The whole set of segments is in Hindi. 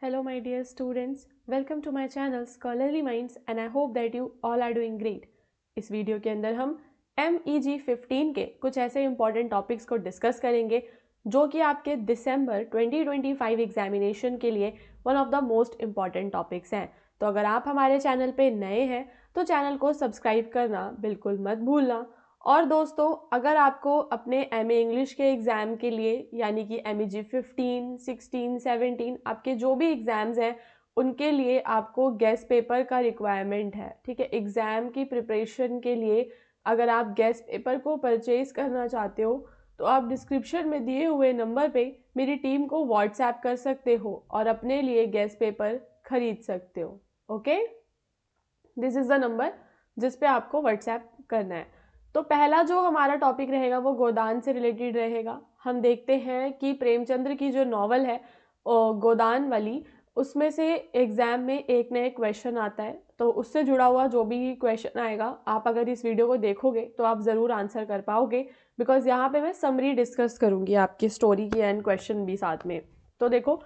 Hello, my dear students. Welcome to my channel Scholarly Minds and I hope that you all are doing great. इस वीडियो के अंदर हम MEG 15 के कुछ ऐसे इंपॉर्टेंट टॉपिक्स को डिस्कस करेंगे जो कि आपके दिसंबर 2025 एग्जामिनेशन के लिए one of the most important topics हैं। तो अगर आप हमारे चैनल पे नए हैं तो चैनल को सब्सक्राइब करना बिल्कुल मत भूलना। और दोस्तों, अगर आपको अपने MA इंग्लिश के एग्ज़ाम के लिए यानी कि MEG 15, 16, 17 आपके जो भी एग्ज़ाम्स हैं उनके लिए आपको गेस्ट पेपर का रिक्वायरमेंट है। ठीक है, एग्ज़ाम की प्रिपरेशन के लिए अगर आप गेस्ट पेपर को परचेज़ करना चाहते हो तो आप डिस्क्रिप्शन में दिए हुए नंबर पे मेरी टीम को व्हाट्सएप कर सकते हो और अपने लिए गेस्ट पेपर खरीद सकते हो। Okay, this is the number जिस पे आपको व्हाट्सएप करना है। तो पहला जो हमारा टॉपिक रहेगा वो गोदान से रिलेटेड रहेगा। हम देखते हैं कि प्रेमचंद्र की जो नॉवल है गोदान वाली, उसमें से एग्ज़ाम में एक ना एक क्वेश्चन आता है। तो उससे जुड़ा हुआ जो भी क्वेश्चन आएगा आप अगर इस वीडियो को देखोगे तो आप ज़रूर आंसर कर पाओगे, बिकॉज यहाँ पे मैं समरी डिस्कस करूँगी आपकी स्टोरी की एंड क्वेश्चन भी साथ में। तो देखो,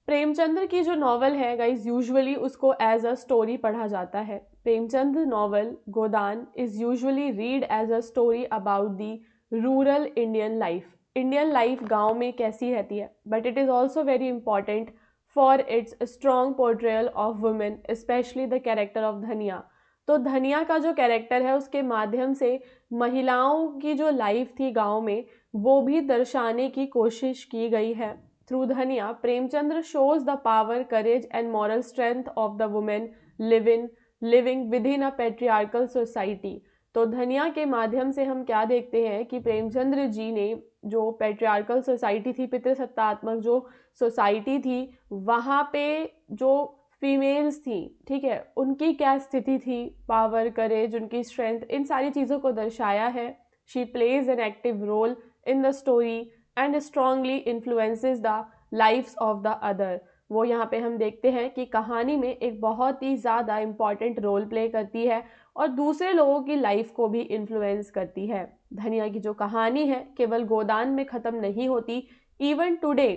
प्रेमचंद्र की जो नॉवल है गाइज यूजुअली उसको एज अ स्टोरी पढ़ा जाता है। Premchandra novel Godan is usually read as a story about the rural Indian life. Indian life गांव में कैसी रहती है, but it is also very important for its strong portrayal of women, especially the character of Dhaniya. तो धनिया का जो कैरेक्टर है उसके माध्यम से महिलाओं की जो लाइफ थी गांव में वो भी दर्शाने की कोशिश की गई है। Through Dhania, Premchandra shows the power, courage, and moral strength of the women living within a patriarchal society. तो धनिया के माध्यम से हम क्या देखते हैं कि प्रेमचंद्र जी ने जो पेट्रियार्कल सोसाइटी थी, पितृसत्तात्मक जो सोसाइटी थी, वहाँ पे जो फीमेल्स थी, ठीक है, उनकी क्या स्थिति थी, पावर, करेज, उनकी स्ट्रेंथ, इन सारी चीज़ों को दर्शाया है। She plays an active role in the story and strongly influences the lives of the other. वो यहाँ पे हम देखते हैं कि कहानी में एक बहुत ही ज़्यादा इम्पॉर्टेंट रोल प्ले करती है और दूसरे लोगों की लाइफ को भी इन्फ्लुएंस करती है। धनिया की जो कहानी है केवल गोदान में ख़त्म नहीं होती। इवन टुडे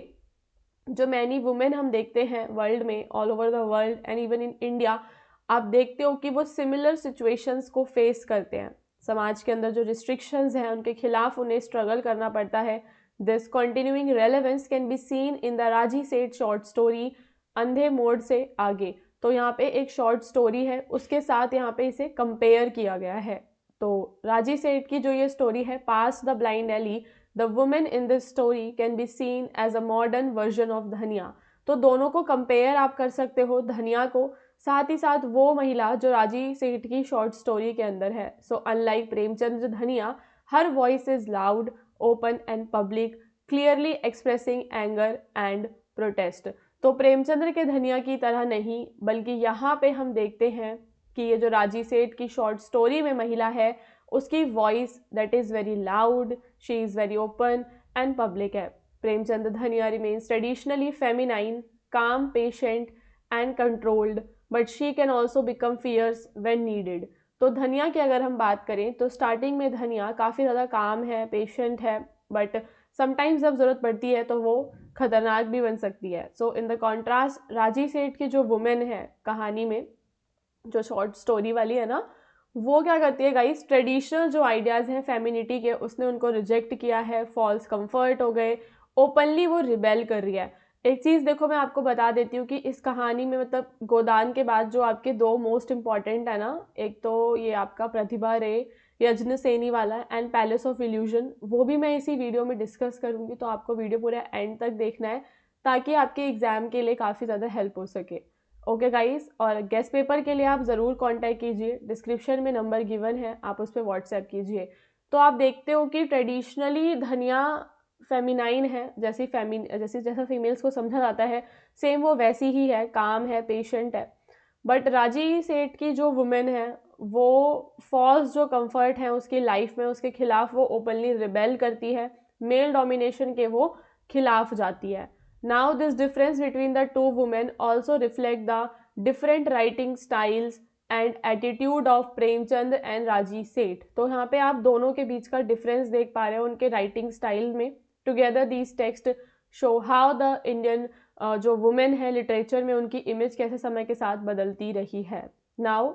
जो मैनी वुमेन हम देखते हैं वर्ल्ड में, all over the world and even in India, आप देखते हो कि वो सिमिलर सिचुएशंस को फेस करते हैं। समाज के अंदर जो रिस्ट्रिक्शंस हैं उनके खिलाफ उन्हें स्ट्रगल करना पड़ता है। This continuing relevance can be seen in the राजी सेठ शॉर्ट स्टोरी अंधे मोड़ से आगे। तो यहाँ पे एक शॉर्ट स्टोरी है, उसके साथ यहाँ पे इसे कंपेयर किया गया है। तो राजी सेठ की जो ये स्टोरी है, pass the blind alley, the women in this story can be seen as a modern version of Dhaniya. तो दोनों को कंपेयर आप कर सकते हो, धनिया को, साथ ही साथ वो महिला जो राजी सेठ की शॉर्ट स्टोरी के अंदर है। सो अनलाइक प्रेमचंद्र धनिया, her voice is loud, open and public, clearly expressing anger and protest. तो प्रेमचंद्र के धनिया की तरह नहीं, बल्कि यहाँ पे हम देखते हैं कि ये जो राजी सेठ की शॉर्ट स्टोरी में महिला है उसकी voice that is very loud, she is very open and public है। Premchandra Dhaniya remains traditionally feminine, calm, patient and controlled, but she can also become fierce when needed. तो धनिया की अगर हम बात करें तो स्टार्टिंग में धनिया काफ़ी ज़्यादा काम है, पेशेंट है, बट समटाइम्स जब ज़रूरत पड़ती है तो वो खतरनाक भी बन सकती है। सो इन द कॉन्ट्रास्ट राजी सेठ की जो वुमेन है कहानी में, जो शॉर्ट स्टोरी वाली है ना, वो क्या करती है गाइस, ट्रेडिशनल जो आइडियाज़ हैं फेमिनिटी के उसने उनको रिजेक्ट किया है, फॉल्स कंफर्ट हो गए, ओपनली वो रिबेल कर रही है। एक चीज़ देखो, मैं आपको बता देती हूँ कि इस कहानी में मतलब गोदान के बाद जो आपके दो मोस्ट इम्पॉर्टेंट है ना, एक तो ये आपका प्रतिभा रे यज्ञसेनी वाला एंड पैलेस ऑफ इल्यूजन, वो भी मैं इसी वीडियो में डिस्कस करूँगी। तो आपको वीडियो पूरा एंड तक देखना है ताकि आपके एग्ज़ाम के लिए काफ़ी ज़्यादा हेल्प हो सके। ओके गाइस, और गेस्ट पेपर के लिए आप ज़रूर कांटेक्ट कीजिए, डिस्क्रिप्शन में नंबर गिवन है, आप उस पर व्हाट्सएप कीजिए। तो आप देखते हो कि ट्रेडिशनली धनिया फेमिनाइन है, जैसा फीमेल्स को समझा जाता है सेम वो वैसी ही है, काम है, पेशेंट है। बट राजी सेठ की जो वुमेन है वो फॉल्स जो कंफर्ट है उसकी लाइफ में, उसके खिलाफ वो ओपनली रिबेल करती है, मेल डोमिनेशन के वो खिलाफ जाती है। Now this difference between the two women also reflect the different writing styles and attitude of Premchand and राजी सेठ। तो यहाँ पे आप दोनों के बीच का डिफरेंस देख पा रहे हो उनके राइटिंग स्टाइल में। Together these text show how the Indian जो वुमेन है लिटरेचर में उनकी इमेज कैसे समय के साथ बदलती रही है। नाउ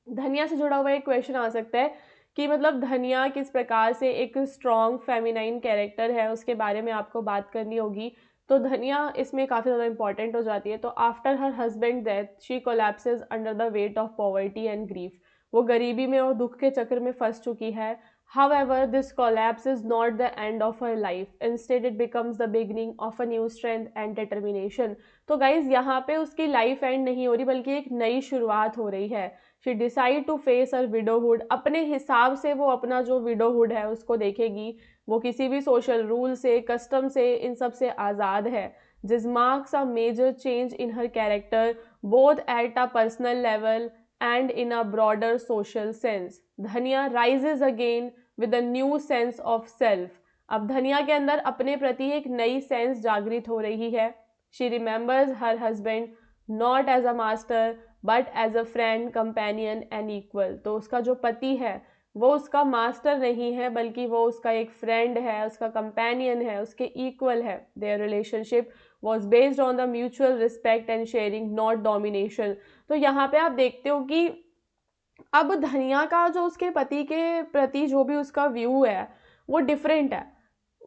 धनिया से जुड़ा हुआ एक क्वेश्चन आ सकता है कि मतलब धनिया किस प्रकार से एक स्ट्रॉन्ग फेमिनाइन कैरेक्टर है, उसके बारे में आपको बात करनी होगी। तो धनिया इसमें काफ़ी ज़्यादा इंपॉर्टेंट हो जाती है। तो after her husband death she collapses under the weight of poverty and grief. वो गरीबी में और दुख के चक्र में फंस चुकी है। However, this collapse is not the end of her life. Instead, it becomes the beginning of a new strength and determination. तो गाइज यहाँ पे उसकी लाइफ एंड नहीं हो रही बल्कि एक नई शुरुआत हो रही है। She decide to face her widowhood. अपने हिसाब से वो अपना जो विडोहुड है उसको देखेगी। वो किसी भी सोशल रूल से, कस्टम से, इन सब से आज़ाद है। This marks a major change in her character both at a personal level and in a broader social sense. धनिया rises again with a new sense of self. अब धनिया के अंदर अपने प्रति एक नई सेंस जागृत हो रही है। She remembers her husband not as a master but as a friend, companion and equal. तो उसका जो पति है वो उसका मास्टर नहीं है बल्कि वो उसका एक फ्रेंड है, उसका कंपेनियन है, उसके इक्वल है। Their relationship was based on the mutual respect and sharing, not domination. तो यहाँ पे आप देखते हो कि अब धनिया का जो उसके पति के प्रति जो भी उसका व्यू है वो डिफरेंट है।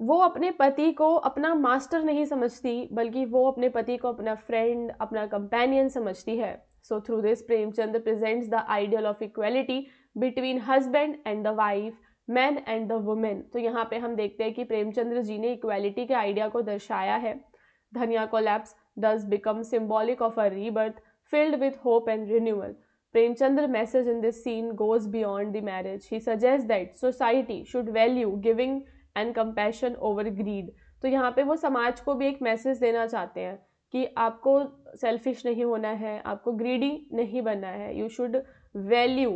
वो अपने पति को अपना मास्टर नहीं समझती बल्कि वो अपने पति को अपना फ्रेंड, अपना कंपेनियन समझती है। So through this Premchand presents the ideal of equality between husband and the wife, man and the women. तो यहाँ पे हम देखते हैं कि प्रेमचंद्र जी ने इक्वेलिटी के आइडिया को दर्शाया है। धनिया collapse does become symbolic of a rebirth filled with hope and renewal. Premchand's message in this scene goes beyond the marriage. He suggests that society should value giving and compassion over greed. तो यहाँ पे वो समाज को भी एक मैसेज देना चाहते हैं कि आपको सेल्फिश नहीं होना है, आपको ग्रीडी नहीं बनना है। यू शुड वैल्यू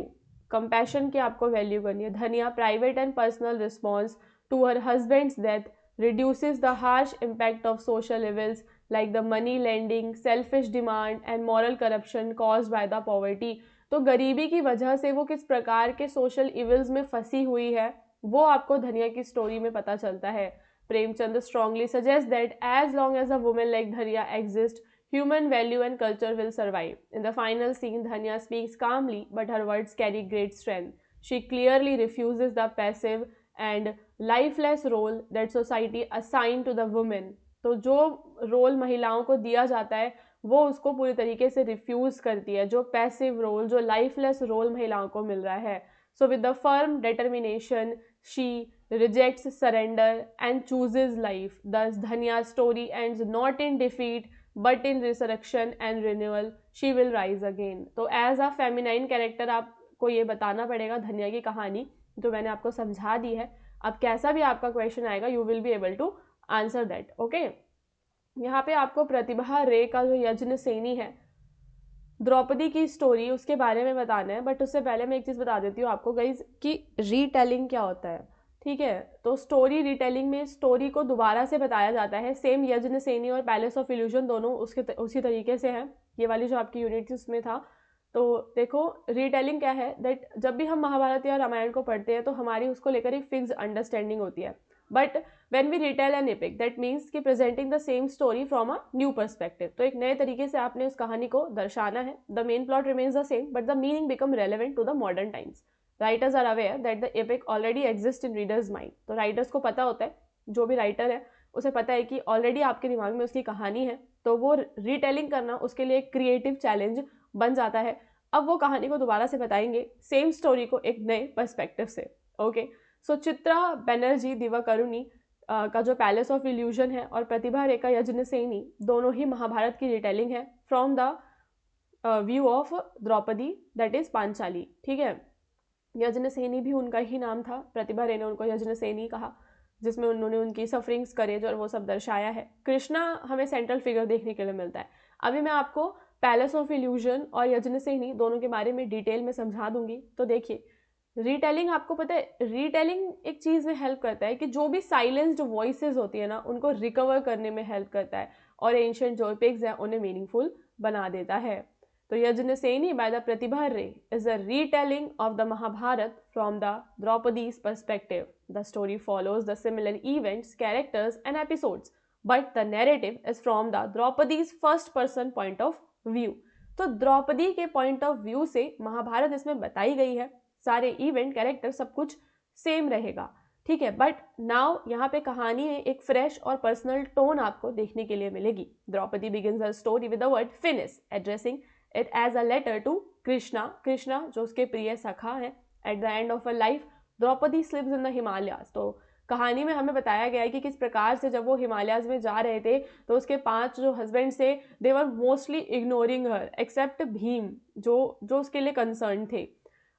कंपैशन की, आपको वैल्यू करनी है। Dhaniya private and personal response to her husband's death reduces the harsh impact of social evils like the money lending, selfish demand and moral corruption caused by the poverty. तो गरीबी की वजह से वो किस प्रकार के सोशल इविल्स में फंसी हुई है वो आपको धनिया की स्टोरी में पता चलता है। Premchand strongly suggests that as long as a woman like Dhanya exists, human value and culture will survive. In the final scene, Dhanya speaks calmly, but her words carry great strength. She clearly refuses the passive and lifeless role that society assign to the women. तो जो रोल महिलाओं को दिया जाता है वो उसको पूरी तरीके से रिफ्यूज करती है, जो पैसिव रोल, जो लाइफलेस रोल महिलाओं को मिल रहा है। So with the firm determination she rejects surrender and chooses life. दस धनिया story ends not in defeat but in resurrection and renewal. She will rise again. तो एज अ फेमिनाइन कैरेक्टर आपको ये बताना पड़ेगा धनिया की कहानी, जो मैंने आपको समझा दी है। अब कैसा भी आपका क्वेश्चन आएगा you will be able to answer that. Okay, यहाँ पे आपको प्रतिभा रे का जो यज्ञ सेनी है, द्रौपदी की स्टोरी, उसके बारे में बताना है। बट उससे पहले मैं एक चीज़ बता देती हूँ आपको गाइज कि रीटेलिंग क्या होता है। ठीक है, तो स्टोरी रीटेलिंग में स्टोरी को दोबारा से बताया जाता है। सेम यज्ञ सेनी और पैलेस ऑफ इल्यूजन दोनों उसी तरीके से है। ये वाली जो आपकी यूनिट थी उसमें था। तो देखो रीटेलिंग क्या है, दैट जब भी हम महाभारत या रामायण को पढ़ते हैं तो हमारी उसको लेकर एक फिक्स अंडरस्टैंडिंग होती है। But when we retell an epic that means कि presenting the same story from a new perspective. तो एक नए तरीके से आपने उस कहानी को दर्शाना है। The main plot remains the same but the meaning become relevant to the modern times. Writers are aware that the epic already exist in readers mind. तो राइटर्स को पता होता है, जो भी राइटर है उसे पता है कि ऑलरेडी आपके दिमाग में उसकी कहानी है। तो वो रीटेलिंग करना उसके लिए एक क्रिएटिव चैलेंज बन जाता है। अब वो कहानी को दोबारा से बताएंगे सेम स्टोरी को एक नए पर्सपेक्टिव से। ओके, सो चित्रा बनर्जी दिवाकरुणी का जो पैलेस ऑफ इल्यूजन है और प्रतिभा रेखा यज्ञ सेनी दोनों ही महाभारत की रिटेलिंग है from the view of Draupadi that is Panchali. ठीक है, यज्ञ सेनी भी उनका ही नाम था, प्रतिभा रे ने उनको यज्ञ सेनी कहा, जिसमें उन्होंने उनकी सफरिंग्स, करेज और वो सब दर्शाया है। कृष्णा हमें सेंट्रल फिगर देखने के लिए मिलता है। अभी मैं आपको पैलेस ऑफ इल्यूजन और यज्ञ सेनी दोनों के बारे में डिटेल में समझा दूंगी। तो देखिए, रीटेलिंग आपको पता है, रीटेलिंग एक चीज़ में हेल्प करता है कि जो भी साइलेंस्ड वॉइसेस होती है ना उनको रिकवर करने में हेल्प करता है और एंशिएंट जो एपिक्स हैं उन्हें मीनिंगफुल बना देता है। तो यज्ञ सेनी bye the Pratibha Ray is a retelling of the Mahabharata from the Draupadi's perspective. The story follows the similar events, characters and episodes but the narrative is from the Draupadi's first person point of view. तो द्रौपदी के पॉइंट ऑफ व्यू से महाभारत इसमें बताई गई है, सारे इवेंट, कैरेक्टर, सब कुछ सेम रहेगा, ठीक है। बट नाउ यहाँ पे कहानी में एक फ्रेश और पर्सनल टोन आपको देखने के लिए मिलेगी। Draupadi begins her story with the word finish, addressing it as a letter to Krishna, Krishna जो उसके प्रिय सखा है। At the end of a life Draupadi slips in the Himalayas. तो कहानी में हमें बताया गया है कि किस प्रकार से जब वो हिमालयाज में जा रहे थे तो उसके 5 जो हस्बैंड थे they were mostly ignoring her except Bhim जो उसके लिए कंसर्न थे।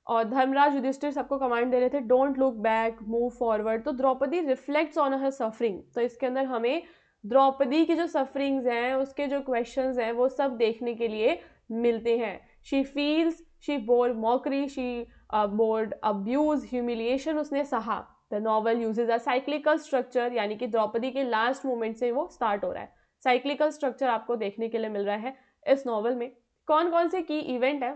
और धर्मराज, युधिष्ठिर सबको कमांड दे रहे थे don't look back, move forward. तो Draupadi reflects on her suffering. तो इसके अंदर हमें द्रौपदी की जो सफरिंग्स हैं, उसके जो क्वेश्चंस हैं, वो सब देखने के लिए मिलते हैं। She feels, she bore mockery, she board abuse, humiliation उसने सहा। The novel usage a cyclical structure, यानी कि द्रौपदी के लास्ट मोमेंट से वो स्टार्ट हो रहा है। साइक्लिकल स्ट्रक्चर आपको देखने के लिए मिल रहा है इस नॉवल में। कौन कौन से की इवेंट है?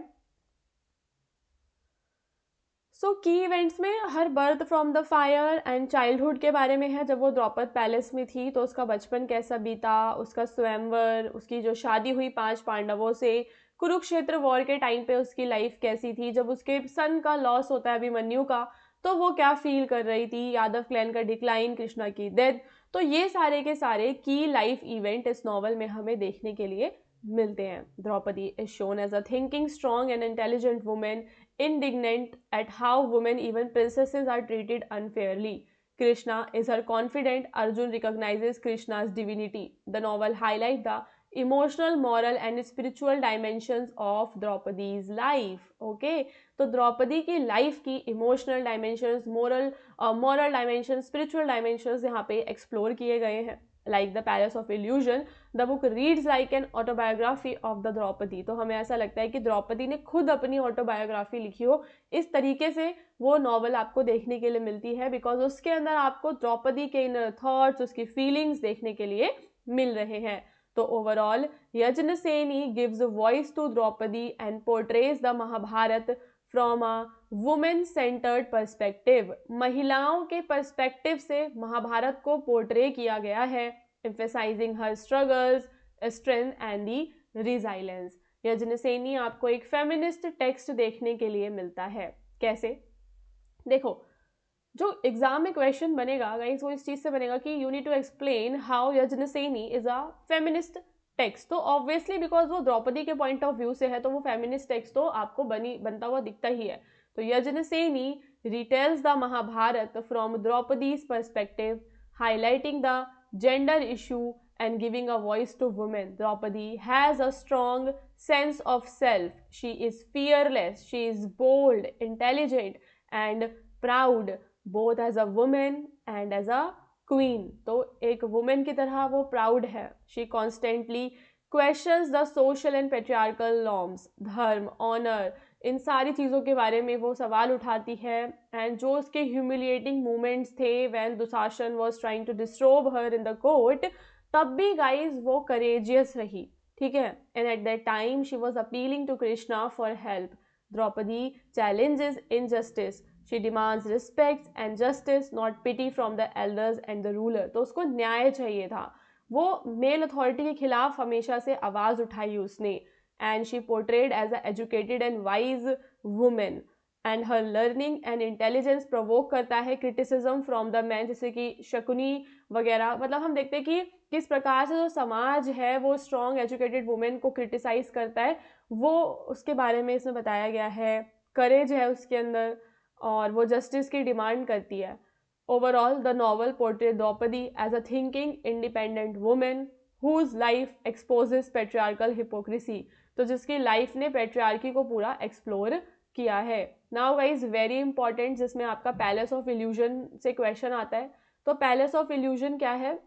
सो की इवेंट्स में her birth from the fire and childhood के बारे में है। जब वो द्रौपद पैलेस में थी तो उसका बचपन कैसा बीता, उसका स्वयंवर, उसकी जो शादी हुई 5 पांडवों से, कुरुक्षेत्र वॉर के टाइम पे उसकी लाइफ कैसी थी, जब उसके सन का लॉस होता है अभिमन्यु का तो वो क्या फील कर रही थी, यादव क्लैन का डिक्लाइन, कृष्णा की डेथ। तो ये सारे के सारे की लाइफ इवेंट इस नॉवल में हमें देखने के लिए मिलते हैं। Draupadi is shown as a thinking, strong and intelligent women, indignant at how women, even princesses, are treated unfairly. Krishna is her confidant. Arjun recognizes Krishna's divinity. The novel highlights the emotional, moral and spiritual dimensions of Draupadi's life. Okay, तो द्रौपदी की लाइफ की emotional dimensions, moral dimension, spiritual dimensions यहाँ पे एक्सप्लोर किए गए हैं। Like the palace of illusion, the book reads like an autobiography of the Draupadi. तो हमें ऐसा लगता है कि द्रौपदी ने खुद अपनी ऑटोबायोग्राफी लिखी हो, इस तरीके से वो नॉवल आपको देखने के लिए मिलती है, बिकॉज उसके अंदर आपको द्रौपदी के इनर थॉट्स, उसकी फीलिंग्स देखने के लिए मिल रहे हैं। तो overall Yajnaseni gives voice to Draupadi and portrays the Mahabharata from a women centered perspective. महिलाओं के पर्सपेक्टिव से महाभारत को पोर्ट्रे किया गया है, emphasizing her struggles, strength and the resilience। Yajnaseni आपको एक फेमिनिस्ट टेक्स्ट देखने के लिए मिलता है। कैसे? देखो, जो एग्जाम में क्वेश्चन बनेगा गाइस वो इस चीज से बनेगा कि you need to explain how Yajnaseni is a feminist text. तो ऑब्वियसली बिकॉज वो द्रौपदी के पॉइंट ऑफ व्यू से है तो वो फेमिनिस्ट टेक्स्ट तो आपको बनता हुआ दिखता ही है। तो Yajnaseni retells the Mahabharata from Draupadi's perspective, highlighting the gender issue and giving a voice to women. Draupadi has a strong sense of self. She is fearless, she is bold, intelligent and proud, both as a woman and as a queen. तो एक woman की तरह वो proud है। She constantly questions the social and patriarchal norms, धर्म, honor, इन सारी चीज़ों के बारे में वो सवाल उठाती है। एंड जो उसके ह्यूमिलिएटिंग मोमेंट्स थे when Dushasan was trying to disturb her in the court, तब भी गाइज वो करेजियस रही, ठीक है। And at that time she was appealing to Krishna for help. Draupadi challenges injustice, she demands respect and justice, not pity from the elders and the ruler. तो उसको न्याय चाहिए था, वो मेल अथॉरिटी के खिलाफ हमेशा से आवाज़ उठाई उसने। and she portrayed as an educated and wise woman and her learning and intelligence provoke करता है criticism from the men, जैसे कि शकुनी वगैरह। मतलब हम देखते हैं कि किस प्रकार से जो समाज है वो स्ट्रॉन्ग एजुकेटेड वुमेन को क्रिटिसाइज करता है, वो उसके बारे में इसमें बताया गया है। करेज है उसके अंदर और वो जस्टिस की डिमांड करती है। Overall the novel portrayed Draupadi as a thinking independent women whose life exposes patriarchal hypocrisy, तो जिसकी लाइफ ने पेट्रियार्की को पूरा एक्सप्लोर किया है। नाउ गाइज वेरी इंपॉर्टेंट, जिसमें आपका पैलेस ऑफ इल्यूजन से क्वेश्चन आता है। तो पैलेस ऑफ इल्यूजन क्या है?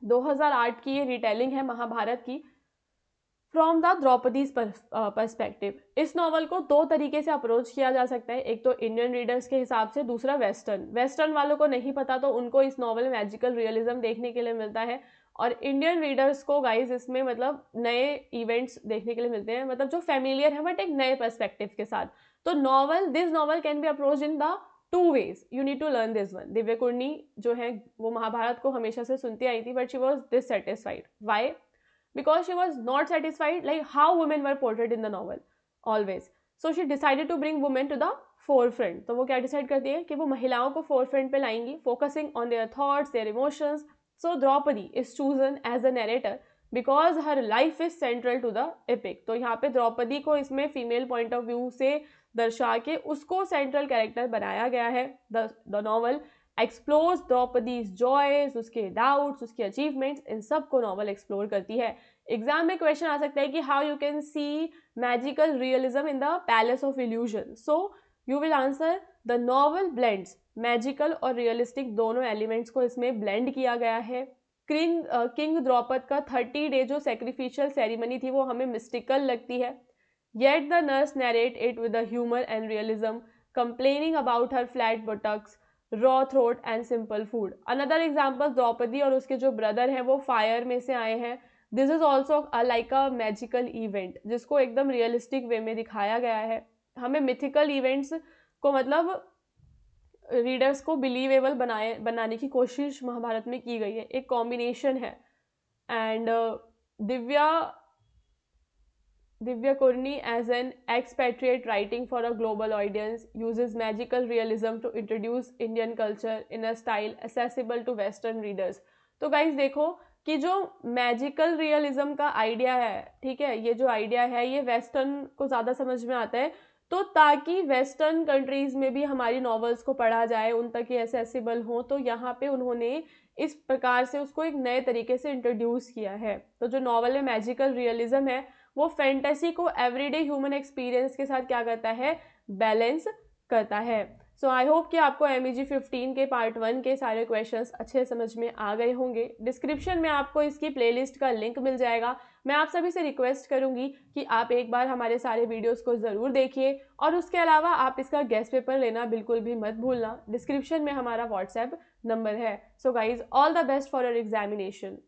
2008 की ये रिटेलिंग है महाभारत की फ्रॉम द द्रौपदीज पर्सपेक्टिव। इस नॉवल को 2 तरीके से अप्रोच किया जा सकता है, एक तो इंडियन रीडर्स के हिसाब से, दूसरा वेस्टर्न वालों को नहीं पता तो उनको इस नॉवल में मैजिकल रियलिज्म देखने के लिए मिलता है। और इंडियन रीडर्स को गाइज इसमें मतलब नए इवेंट्स देखने के लिए मिलते हैं, मतलब जो फेमिलियर है बट एक नए पर्सपेक्टिव के साथ। तो this novel can be approach in the two ways you need to learn this one. Divakaruni जो है वो महाभारत को हमेशा से सुनती आई थी, but she was dissatisfied. Why? Because she was not satisfied like how women were portrayed in the novel always. So she decided to bring women to the forefront. तो वो क्या डिसाइड करती है कि वो महिलाओं को फोरफ्रंट पे लाएंगी, focusing on their thoughts, their emotions. So Draupadi is chosen as the narrator because her life is central to the epic. तो यहाँ पे द्रौपदी को इसमें फीमेल पॉइंट ऑफ व्यू से दर्शा के उसको सेंट्रल कैरेक्टर बनाया गया है। The novel explores Draupadi's joys, उसके डाउट्स, उसके अचीवमेंट्स, इन सब को नॉवल एक्सप्लोर करती है। एग्जाम में क्वेश्चन आ सकता है कि how you can see magical realism in the palace of illusion. So you will answer the novel blends magical और रियलिस्टिक दोनों एलिमेंट्स को इसमें ब्लेंड किया गया है। किंग द्रौपद का 30 डे जो सेक्रीफिशियल सेरेमनी थी वो हमें मिस्टिकल लगती है। Yet the nurse narrate it with humour and realism, complaining about her flat buttocks, raw throat and simple food. Another example, Draupadi और उसके जो ब्रदर हैं वो फायर में से आए हैं। This is also like a magical event जिसको एकदम रियलिस्टिक वे में दिखाया गया है। हमें मिथिकल इवेंट्स को मतलब रीडर्स को बिलीवेबल बनाने की कोशिश महाभारत में की गई है, एक कॉम्बिनेशन है। And Divakaruni as an expatriate writing for a global audience uses magical realism to introduce Indian culture in a style accessible to western readers. तो गाइज देखो कि जो मैजिकल रियलिज्म का आइडिया है, ठीक है, ये जो आइडिया है ये वेस्टर्न को ज़्यादा समझ में आता है। तो ताकि वेस्टर्न कंट्रीज़ में भी हमारी नॉवेल्स को पढ़ा जाए, उन तक ये एक्सेसिबल हो, तो यहाँ पे उन्होंने इस प्रकार से उसको एक नए तरीके से इंट्रोड्यूस किया है। तो जो नॉवल में मैजिकल रियलिज्म है वो फैंटेसी को एवरीडे ह्यूमन एक्सपीरियंस के साथ क्या करता है, बैलेंस करता है। सो आई होप कि आपको MEG 15 के पार्ट 1 के सारे क्वेश्चंस अच्छे समझ में आ गए होंगे। डिस्क्रिप्शन में आपको इसकी प्लेलिस्ट का लिंक मिल जाएगा। मैं आप सभी से रिक्वेस्ट करूंगी कि आप एक बार हमारे सारे वीडियोस को ज़रूर देखिए, और उसके अलावा आप इसका गेस्ट पेपर लेना बिल्कुल भी मत भूलना। डिस्क्रिप्शन में हमारा व्हाट्सएप नंबर है। So guys, all the best for your examination.